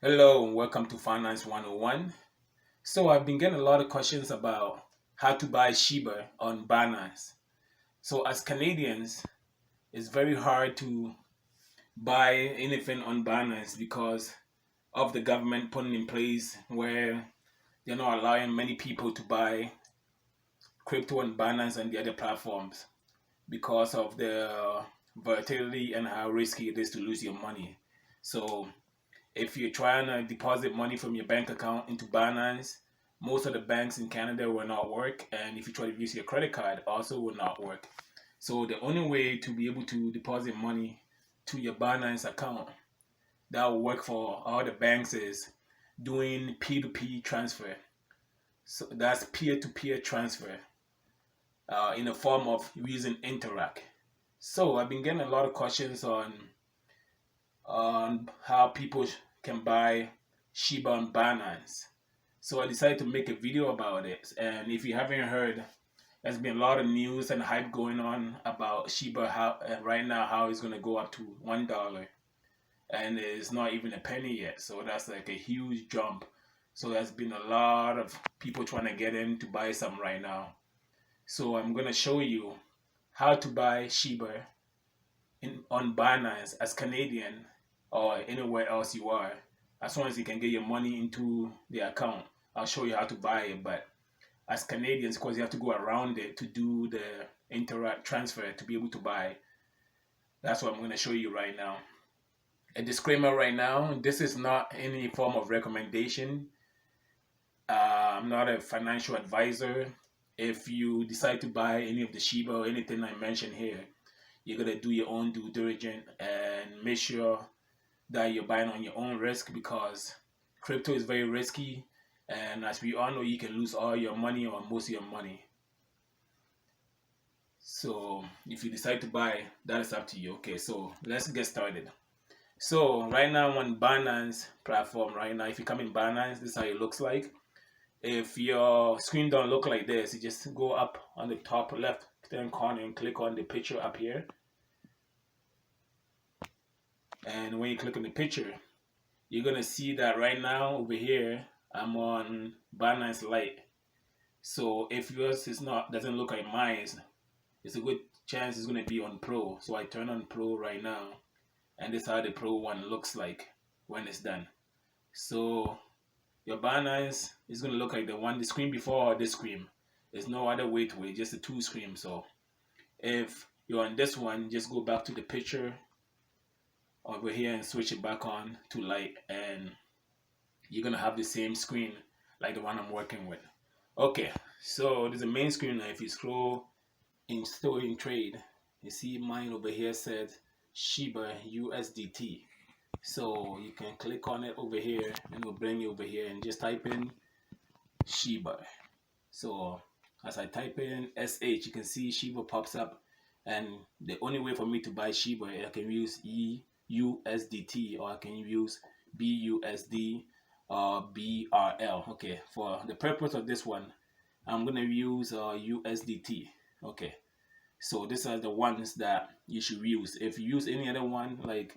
Hello and welcome to Finance 101. So I've been getting a lot of questions about how to buy Shiba on Binance. So as Canadians, it's very hard to buy anything on Binance because of the government putting in place where they're not allowing many people to buy crypto on Binance and the other platforms because of the volatility and how risky it is to lose your money. So if you're trying to deposit money from your bank account into Binance, most of the banks in Canada will not work. And if you try to use your credit card, also will not work. So the only way to be able to deposit money to your Binance account that will work for all the banks is doing P2P transfer. So that's peer-to-peer transfer in the form of using Interac. So I've been getting a lot of questions on how people can buy Shiba on Binance. So I decided to make a video about it. And if you haven't heard, there's been a lot of news and hype going on about Shiba right now, how it's going to go up to $1. And it's not even a penny yet. So that's like a huge jump. So there's been a lot of people trying to get in to buy some right now. So I'm going to show you how to buy Shiba on Binance as Canadian or anywhere else you are, as long as you can get your money into the account. I'll show you how to buy it, but as Canadians, because you have to go around it to do the Interac transfer to be able to buy, that's what I'm going to show you right now. A disclaimer right now, this is not any form of recommendation. I'm not a financial advisor. If you decide to buy any of the Shiba or anything I mentioned here, you're going to do your own due diligence and make sure that you're buying on your own risk, because crypto is very risky, and as we all know, you can lose all your money or most of your money. So if you decide to buy, that is up to you. Okay, so let's get started. So right now on Binance platform, right now, if you come in Binance, this is how it looks like. If your screen don't look like this, you just go up on the top left hand corner and click on the picture up here. And when you click on the picture, you're going to see that right now over here, I'm on Binance Lite. So if yours doesn't look like mine, it's a good chance it's going to be on Pro. So I turn on Pro right now, and this is how the Pro one looks like when it's done. So your Binance is going to look like the screen before or this screen. There's no other way to it, just the two screens. So if you're on this one, just go back to the picture over here and switch it back on to light, and you're gonna have the same screen like the one I'm working with. Okay, so there's a main screen now. If you scroll in store in trade, you see mine over here said Shiba USDT. So you can click on it over here and it'll bring you over here and just type in Shiba. So as I type in SH, you can see Shiba pops up, and the only way for me to buy Shiba, I can use USDT or I can use BUSD or BRL. Okay, for the purpose of this one, I'm gonna use USDT. Okay, so these are the ones that you should use. If you use any other one, like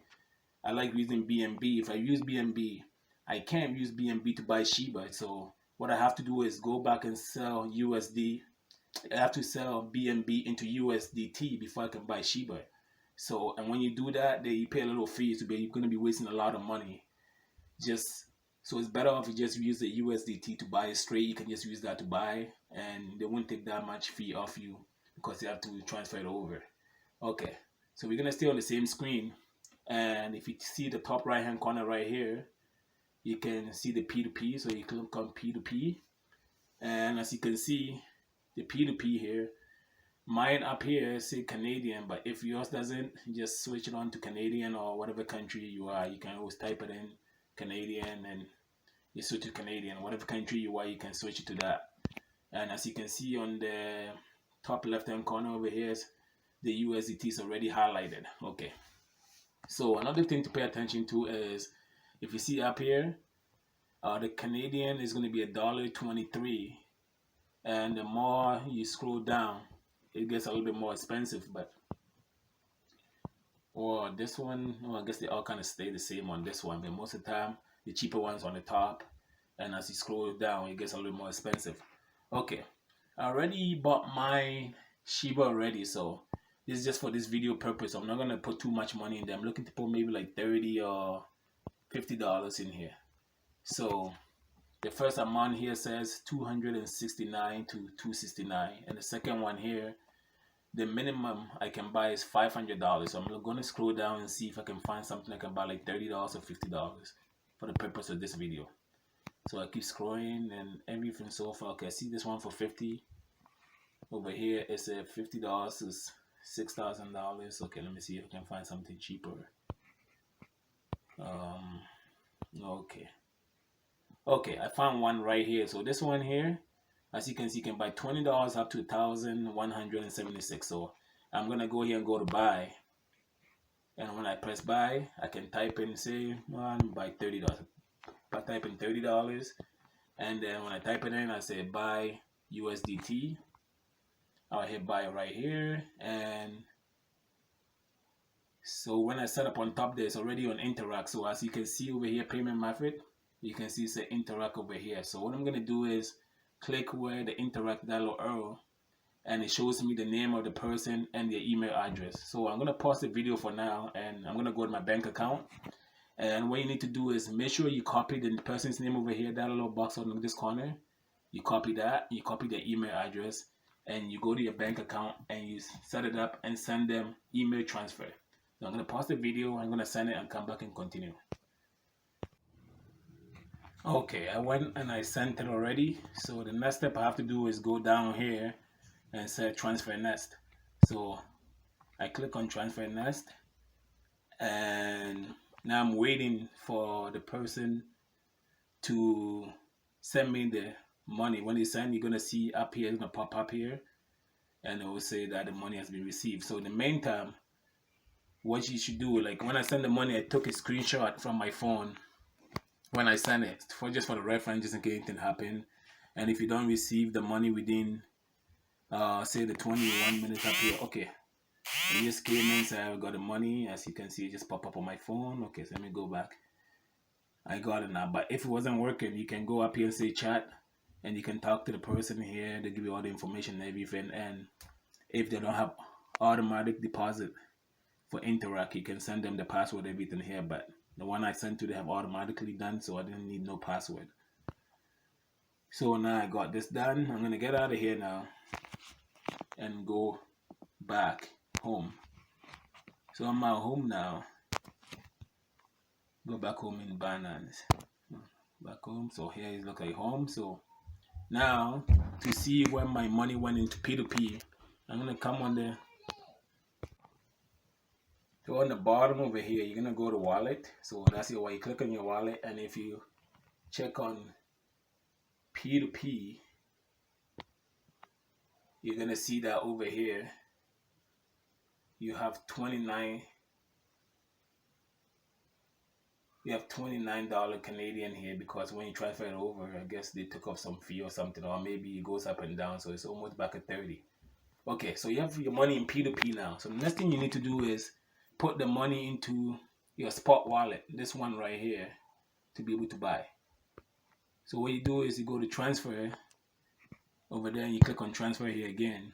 I like using BNB. If I use BNB, I can't use BNB to buy Shiba. So what I have to do is go back and sell USD. I have to sell BNB into USDT before I can buy Shiba. So, and when you do that, you pay a little fee. So you're going to be wasting a lot of money. So it's better if you just use the USDT to buy it straight. You can just use that to buy, and they won't take that much fee off you because you have to transfer it over. Okay, so we're going to stay on the same screen. And if you see the top right hand corner right here, you can see the P2P. So you click on P2P, and as you can see, the P2P here, mine up here say Canadian, but if yours doesn't, just switch it on to Canadian or whatever country you are. You can always type it in Canadian and you switch to Canadian. Whatever country you are, you can switch it to that. And as you can see on the top left hand corner over here, the USDT is already highlighted. Okay. So another thing to pay attention to is, if you see up here, the Canadian is going to be $1.23, and the more you scroll down, it gets a little bit more expensive. But or this one, I guess they all kind of stay the same on this one. But most of the time, the cheaper ones on the top, and as you scroll down, it gets a little more expensive. Okay, I already bought my Shiba already, so this is just for this video purpose. I'm not gonna put too much money in there. I'm looking to put maybe like $30 or $50 in here. So the first amount here says 269 to 269, and the second one here, the minimum I can buy is $500. So I'm gonna scroll down and see if I can find something I can buy like $30 or $50 for the purpose of this video. So I keep scrolling and everything so far. Okay, I see this one for 50. Over here it said $50 is $6,000. Okay, let me see if I can find something cheaper. Okay, I found one right here. So this one here, as you can see, you can buy $20 up to 1,176. So I'm gonna go here and go to buy, and when I press buy, I can type in, say, buy $30. I type in $30, and then when I type it in, I say buy USDT. I'll hit buy right here, and so when I set up on top there, it's already on Interact. So as you can see over here, payment method, you can see it's an Interact over here. So what I'm gonna do is click where the Interact that little arrow, and it shows me the name of the person and their email address. So I'm gonna pause the video for now, and I'm gonna go to my bank account. And what you need to do is make sure you copy the person's name over here, that little box on this corner. You copy that, you copy their email address, and you go to your bank account and you set it up and send them email transfer. So I'm gonna pause the video, I'm gonna send it and come back and continue. Okay, I went and I sent it already. So the next step I have to do is go down here and say transfer next. So I click on transfer next, and now I'm waiting for the person to send me the money. When they send, you're gonna see up here, it's gonna pop up here, and it will say that the money has been received. So in the meantime, what you should do, like when I send the money, I took a screenshot from my phone when I send it, just for the reference, just in case anything happen. And if you don't receive the money within say the 21 minutes up here, okay, it just came in, so I got the money. As you can see, it just pop up on my phone. Okay, so let me go back. I got it now. But if it wasn't working, you can go up here and say chat, and you can talk to the person here. They give you all the information and everything. And if they don't have automatic deposit for Interact, you can send them the password, everything here. But the one I sent to, they have automatically done, so I didn't need no password. So now I got this done. I'm gonna get out of here now and go back home. So I'm at home now. Go back home in Binance. Back home. So here is look like home. So now to see when my money went into P2P, I'm gonna come on there. So on the bottom over here, you're gonna go to wallet. So that's your way. You click on your wallet, and if you check on P2P, you're gonna see that over here you have $29 Canadian here, because when you transfer it over, I guess they took off some fee or something, or maybe it goes up and down, so it's almost back at 30. Okay, so you have your money in P2P now. So the next thing you need to do is put the money into your spot wallet, this one right here, to be able to buy. So what you do is you go to transfer over there, and you click on transfer here again,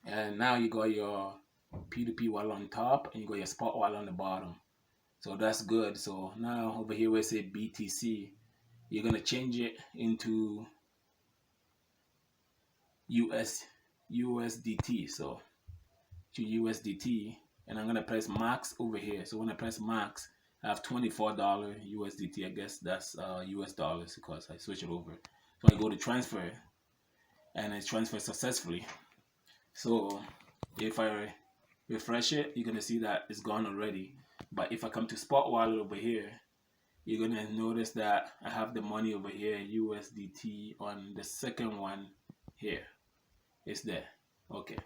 and now you got your P2P wallet on top, and you got your spot wallet on the bottom. So that's good. So now over here where it say BTC, you're gonna change it into USDT. So to USDT, and I'm gonna press max over here. So when I press max, I have $24 USDT. I guess that's US dollars, because I switch it over. So I go to transfer, and it's transferred successfully. So if I refresh it, you're gonna see that it's gone already. But if I come to spot wallet over here, you're gonna notice that I have the money over here, USDT, on the second one here. It's there. Okay,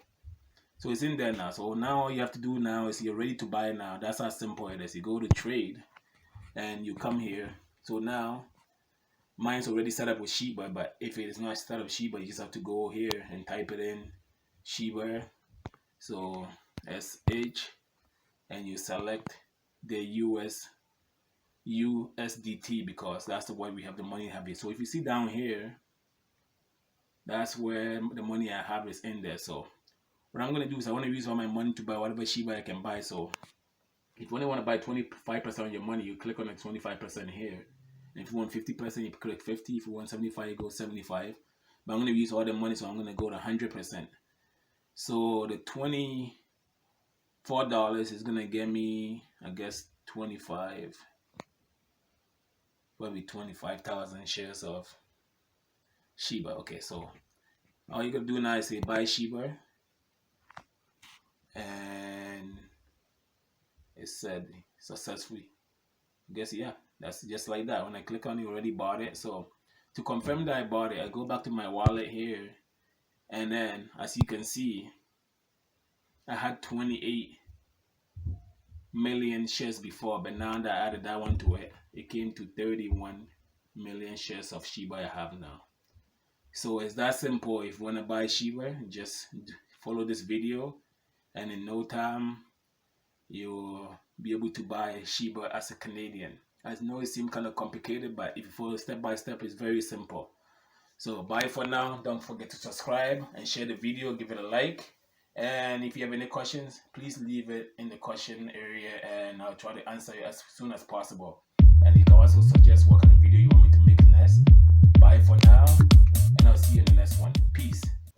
so it's in there now. So now all you have to do now is you're ready to buy now. That's how simple it is. You go to trade, and you come here. So now mine's already set up with Shiba, but if it is not set up Shiba, you just have to go here and type it in Shiba. So SH, and you select the USDT because that's the way we have the money have it. So if you see down here, that's where the money I have is in there. So what I'm gonna do is I want to use all my money to buy whatever Shiba I can buy. So if you only want to buy 25% of your money, you click on the 25% here. And if you want 50%, you click 50. If you want 75, you go 75. But I'm gonna use all the money, so I'm gonna go to 100%. So the $24 is gonna get me, I guess, 25. Probably 25,000 shares of Shiba. Okay, so all you gotta do now is say buy Shiba, and it said successfully. I guess, yeah, that's just like that. When I click on it, already bought it. So to confirm that I bought it, I go back to my wallet here, and then as you can see, I had 28 million shares before, but now that I added that one to it, it came to 31 million shares of Shiba I have now. So it's that simple. If you want to buy Shiba, just follow this video, and in no time you'll be able to buy Shiba as a Canadian. I know it seems kind of complicated, but if you follow step by step, it's very simple. So bye for now. Don't forget to subscribe and share the video, give it a like. And if you have any questions, please leave it in the question area, and I'll try to answer you as soon as possible. And you can also suggest what kind of video you want me to make next. Bye for now, and I'll see you in the next one. Peace.